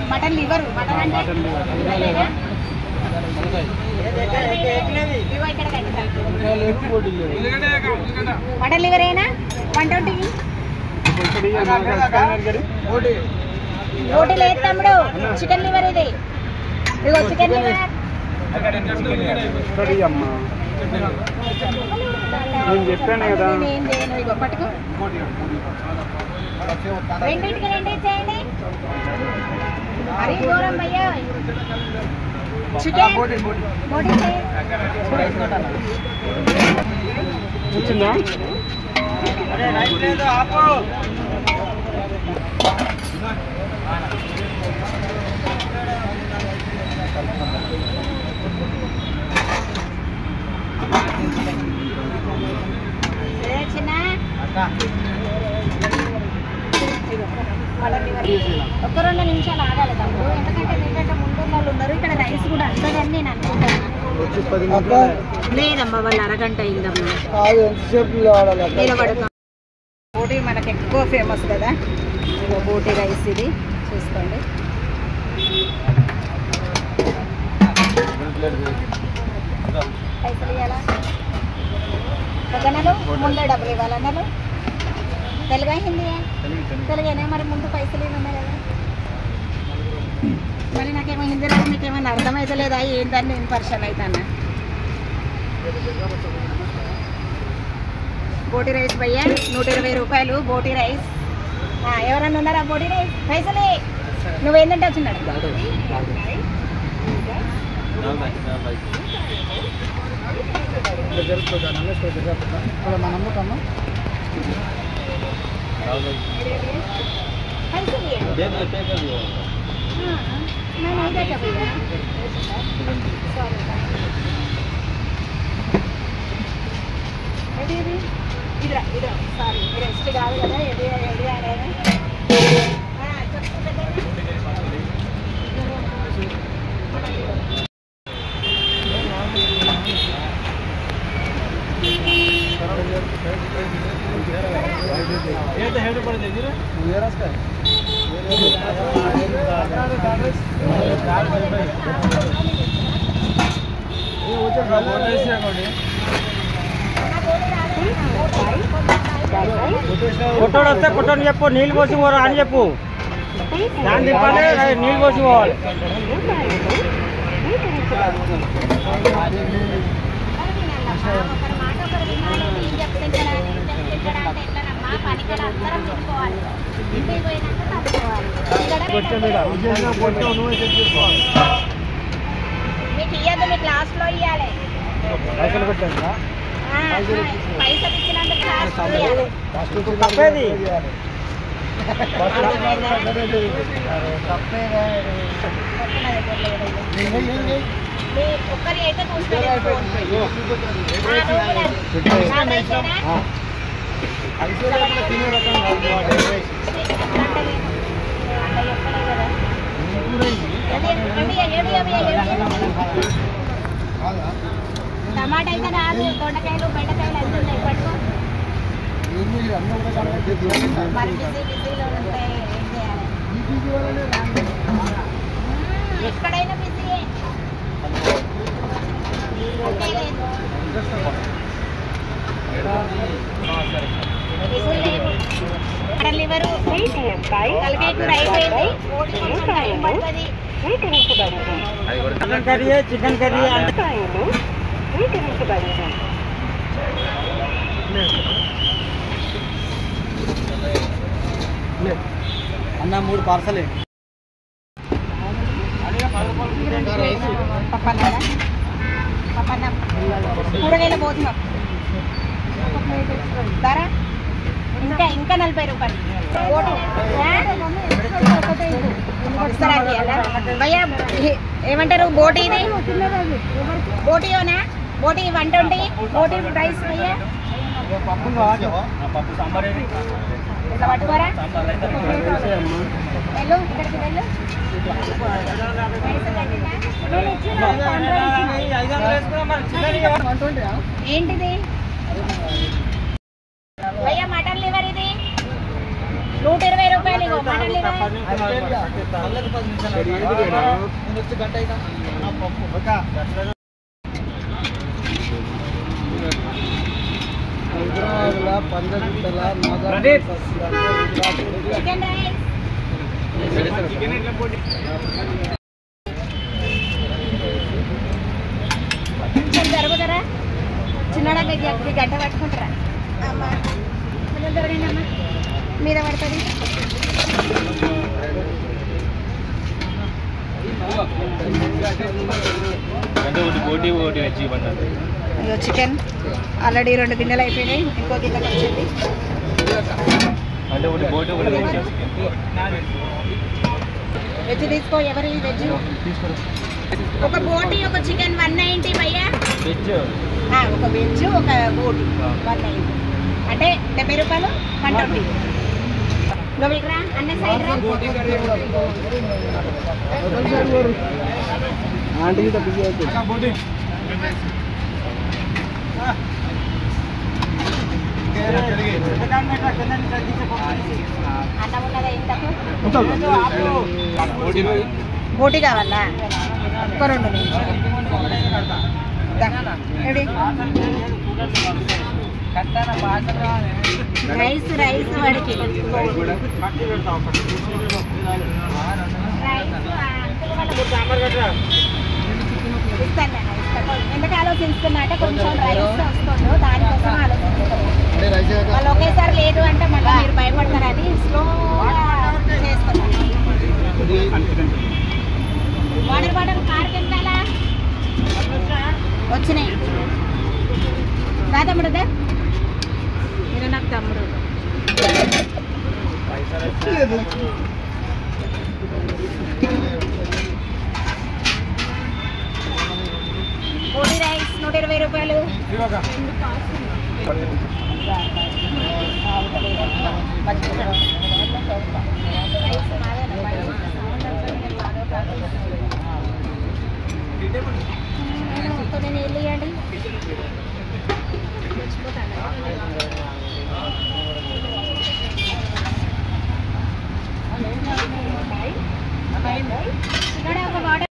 Mutton liver mutton liver ఏనా 120 బోటి లేదు తమ్ముడు చికెన్ లివర్ ఇది ఇదిగో చికెన్ లివర్ నేను చెప్పాను కదా ఇగో పట్టుకో రెండింటికి రెండు ఇచ్చేయండి అరే దూరం భయ్యా చికెన్ బోటి వచ్చిందా ఒక్క 2 నిమిషాలు ఆగాలి తమ్ముడు ఎందుకంటే మీకంటే ముందు వాళ్ళు ఉన్నారు ఇక్కడ రైస్ కూడా అంతదని నేను అనుకుంటాను లేదమ్మా వాళ్ళు అరగంట అయిందమ్మా నిలబడతాం బోటి మనకు ఎక్కువ ఫేమస్ కదా ఇక బోటి రైస్ ఇది చూసుకోండి పైసలు ఇవ్వాలా పెద్దనలు ముందే డబ్బులు ఇవ్వాలన్నారు తెలుగా హిందీ తెలుగేనా మరి ముందు పైసలు ఉన్నాయి కదా మరి నాకేమో హిందీ రాదు మీకేమైనా అర్థమైతే లేదా ఏంటని నేను పరిచయం అవుతాను బోటి రైస్ భయ్యా 120 రూపాయలు బోటి రైస్ ఎవరన్నా ఉన్నారా బోటి రైస్ పైసలే నువ్వేందంటే వచ్చినాడు నమ్ముతాము ఇది సారీ రెస్ట్ కాదు కదా ఎడి అనేది కొట్టోడు వస్తే కొట్టని చెప్పు నీళ్ళు పోసి పోరా అని చెప్పు దాని తిప్పాలి నీళ్ళు పోసి పోవాలి మీకు ఇయ్యద్దు మీకు లాస్ట్లో ఇవ్వాలి పైసలు పెట్టండి పైసలు ఇచ్చినందుకు తప్పేది ఒక్కరి అయితే చూసుకోలేదు టమాటా అయితే రాదు దొండకాయలు బెండకాయలు ఎంత ఉన్నాయి పట్టుకో మరి బిజీలో ఉంటే ఏం చేయాలి ఎక్కడైనా బిజీ లివరు తలకాయ కూర అయిపోయింది చికెన్ కర్రీ అన్న 3 పార్సల్ కూరగాయలు పోతున్నాం ధర ఇంకా 40 రూపాయలు భయ్యా ఏమంటారు బోటి ఇది బోటియోనా బోటి 120 బోటి రైస్ భయ్యా ఇట్లా పట్టుకోరా వెళ్ళు ఇక్కడికి వెళ్ళు ఏంటిది భయ్యా మటన్ లివర్ ఇది 120 రూపాయలు ఇగో మటన్ లివర్. Chicken rice. కొంచెం జరుగుతారా చిన్నడా గంట పట్టుకుంటారా అమ్మా కొంచెం జరగండి అమ్మా మీద పడుతుంది. ఇగో చికెన్ ఆల్రెడీ 2 గిన్నెలు అయిపోయినాయి, ఇంకో గిన్నెకి వచ్చింది. వెజ్ తీసుకో. ఎవరి వెజ్? ఒక బోటి ఒక చికెన్ 190 భయ్యా. ఒక వెజ్ ఒక బోటి 190 అంటే 70 రూపాయలు 120. గోవిగ్రా అన్న సైడ్ రా. అన్నం ఉన్నదా ఇంతకు? బోటి కావాలా? ఒక 2 నిమిషాలు. రైస్ రైస్ వాడికి ఇస్తాను. ఎందుకు ఆలోచిస్తున్నా అంటే కొంచెం రైస్ వస్తుందో దానికోసం ఆలోచిస్తున్నాను. వాళ్ళు ఒకేసారి లేదు అంటే మళ్ళీ మీరు భయపడతారని స్లోగా చేస్తున్నాను. వాటర్ బాటిల్ కార్ కింద వచ్చినాయి. దా తమ్ముడు దా. మీరు నాకు తమ్ముడు. బోటి రైస్ 120 రూపాయలు. నేను వెళ్ళియండి ఒక వాటర్